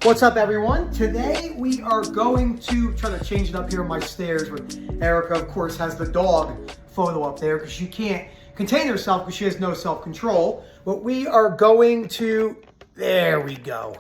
What's up, everyone? Today we are going to try to change it up here on my stairs with Erica. Of course, has the dog photo up there because she can't contain herself because she has no self-control. But we are going to, there we go.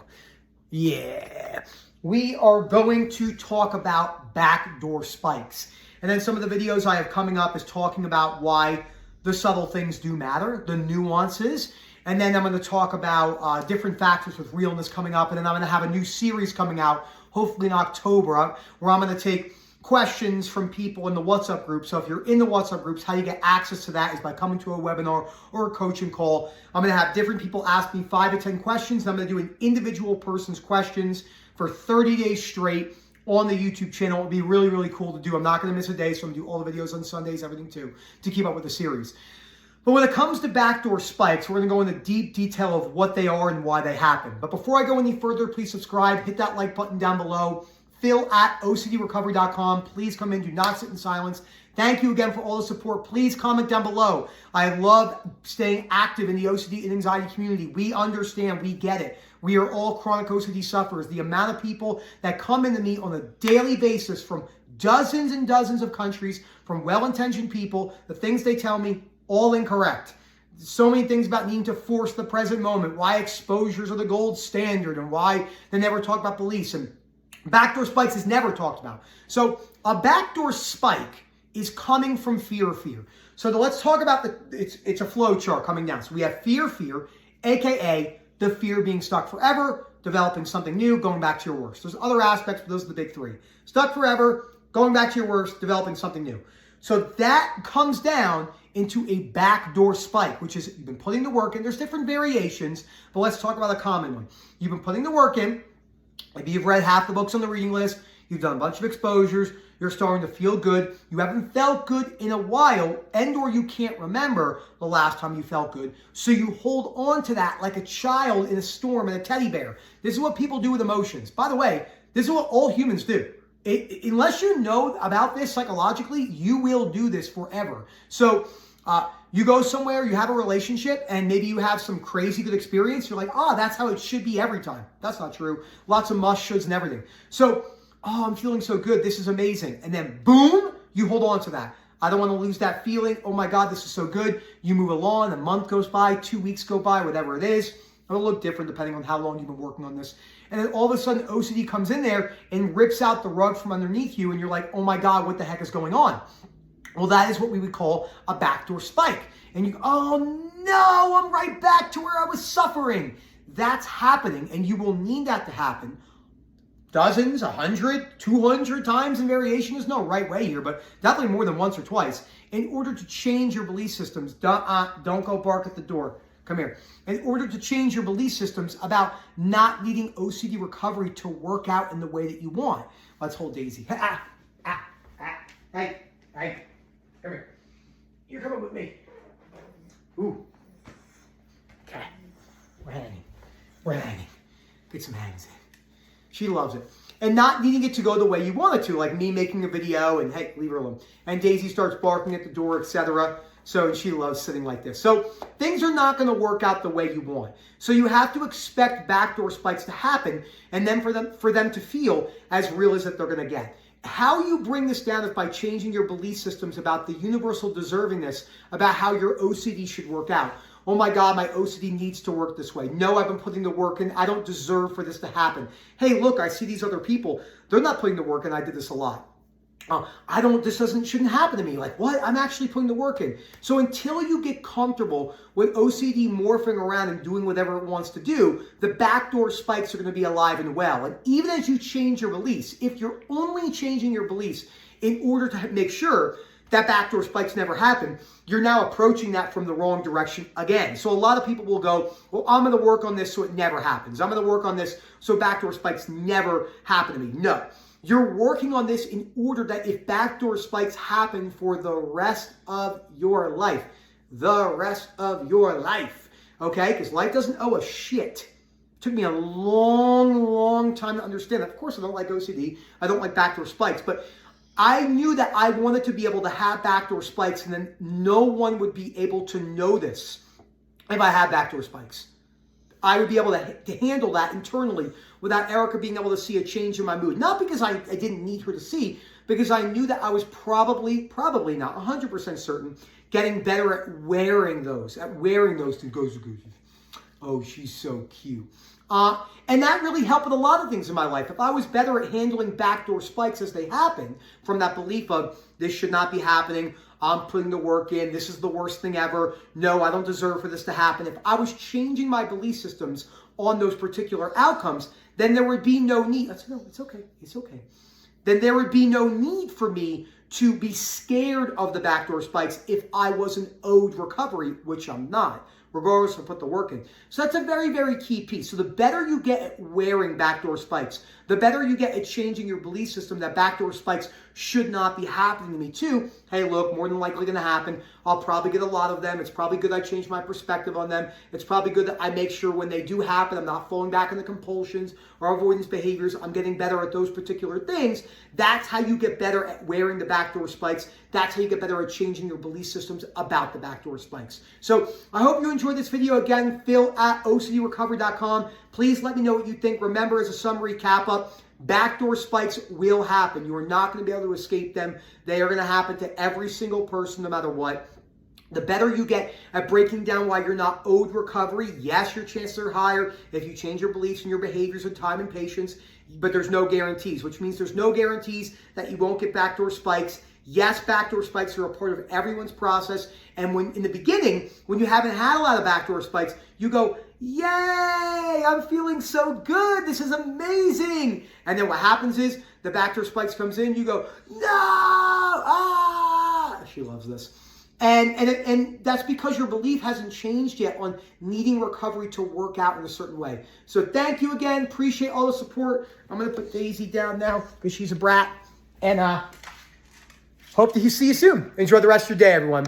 Yeah. We are going to talk about backdoor spikes. And then some of the videos I have coming up is talking about why the subtle things do matter, the nuances. And then I'm going to talk about different factors with realness coming up. And then I'm going to have a new series coming out, hopefully in October, where I'm going to take questions from people in the WhatsApp group. So if you're in the WhatsApp groups, how you get access to that is by coming to a webinar or a coaching call. I'm going to have different people ask me 5 to 10 questions. And I'm going to do an individual person's questions for 30 days straight on the YouTube channel. It'll be really, really cool to do. I'm not going to miss a day, so I'm going to do all the videos on Sundays, everything too, to keep up with the series. But when it comes to backdoor spikes, we're going to go into deep detail of what they are and why they happen. But before I go any further, please subscribe, hit that like button down below. Phil at OCDrecovery.com. Please come in. Do not sit in silence. Thank you again for all the support. Please comment down below. I love staying active in the OCD and anxiety community. We understand. We get it. We are all chronic OCD sufferers. The amount of people that come into me on a daily basis from dozens and dozens of countries, from well-intentioned people, the things they tell me, all incorrect. So many things about needing to force the present moment, why exposures are the gold standard, and why they never talk about police. And backdoor spikes is never talked about. So a backdoor spike is coming from fear. So let's talk about it's a flow chart coming down. So we have fear, aka the fear being stuck forever, developing something new, going back to your worst. There's other aspects, but those are the big three. Stuck forever, going back to your worst, developing something new. So that comes down into a backdoor spike, which is you've been putting the work in. There's different variations, but let's talk about a common one. You've been putting the work in. Maybe you've read half the books on the reading list. You've done a bunch of exposures. You're starting to feel good. You haven't felt good in a while, and or you can't remember the last time you felt good. So you hold on to that like a child in a storm and a teddy bear. This is what people do with emotions. By the way, this is what all humans do. Unless you know about this psychologically, you will do this forever. So you go somewhere, you have a relationship, and maybe you have some crazy good experience. You're like, that's how it should be every time. That's not true. Lots of must, shoulds, and everything. So, I'm feeling so good. This is amazing. And then boom, you hold on to that. I don't want to lose that feeling. Oh my God, this is so good. You move along, a month goes by, 2 weeks go by, whatever it is. It'll look different depending on how long you've been working on this. And then all of a sudden OCD comes in there and rips out the rug from underneath you. And you're like, oh my God, what the heck is going on? Well, that is what we would call a backdoor spike. And you go, oh no, I'm right back to where I was suffering. That's happening, and you will need that to happen dozens, 100, 200 times in variation. There's no right way here, but definitely more than once or twice in order to change your belief systems. Don't go bark at the door. Come here. In order to change your belief systems about not needing OCD recovery to work out in the way that you want. Let's hold Daisy. Hey, come here. You're coming with me. Ooh. Okay. We're hanging. Get some hangs in. She loves it. And not needing it to go the way you want it to, like me making a video and, hey, leave her alone. And Daisy starts barking at the door, etc. So she loves sitting like this. So things are not going to work out the way you want. So you have to expect backdoor spikes to happen, and then for them to feel as real as that they're going to get. How you bring this down is by changing your belief systems about the universal deservingness about how your OCD should work out. Oh my God, my OCD needs to work this way. No, I've been putting the work in. I don't deserve for this to happen. Hey, look, I see these other people. They're not putting the work in. I did this a lot. This shouldn't happen to me. Like, what? I'm actually putting the work in. So until you get comfortable with OCD morphing around and doing whatever it wants to do, the backdoor spikes are going to be alive and well. And even as you change your beliefs, if you're only changing your beliefs in order to make sure that backdoor spikes never happen, you're now approaching that from the wrong direction again. So a lot of people will go, well, I'm going to work on this so it never happens. I'm going to work on this so backdoor spikes never happen to me. No. You're working on this in order that if backdoor spikes happen for the rest of your life, okay? Because life doesn't owe a shit. It took me a long time to understand that. Of course, I don't like OCD. I don't like backdoor spikes, but I knew that I wanted to be able to have backdoor spikes, and then no one would be able to know this if I had backdoor spikes. I would be able to handle that internally without Erica being able to see a change in my mood. Not because I didn't need her to see, because I knew that I was probably not 100% certain, getting better at wearing those to goes. Oh, she's so cute. And that really helped with a lot of things in my life. If I was better at handling backdoor spikes as they happen, from that belief of this should not be happening, I'm putting the work in, this is the worst thing ever, no, I don't deserve for this to happen. If I was changing my belief systems on those particular outcomes, then there would be no need. No, it's okay. Then there would be no need for me to be scared of the backdoor spikes if I wasn't owed recovery, which I'm not, regardless of put the work in. So that's a very, very key piece. So the better you get at wearing backdoor spikes, the better you get at changing your belief system that backdoor spikes should not be happening to me too. Hey, look, more than likely going to happen. I'll probably get a lot of them. It's probably good I change my perspective on them. It's probably good that I make sure when they do happen, I'm not falling back into compulsions or avoidance behaviors. I'm getting better at those particular things. That's how you get better at wearing the backdoor spikes. That's how you get better at changing your belief systems about the backdoor spikes. So I hope you enjoyed this video. Again, phil@ocdrecovery.com. Please let me know what you think. Remember, as a summary cap-up, backdoor spikes will happen. You are not going to be able to escape them. They are going to happen to every single person, no matter what. The better you get at breaking down why you're not owed recovery, yes, your chances are higher if you change your beliefs and your behaviors with time and patience, but there's no guarantees, which means there's no guarantees that you won't get backdoor spikes. Yes, backdoor spikes are a part of everyone's process. And when in the beginning, when you haven't had a lot of backdoor spikes, you go, yay, I'm feeling so good. This is amazing. And then what happens is the backdoor spikes comes in, you go, no, ah, she loves this. And that's because your belief hasn't changed yet on needing recovery to work out in a certain way. So thank you again. Appreciate all the support. I'm going to put Daisy down now because she's a brat. And hope to see you soon. Enjoy the rest of your day, everyone.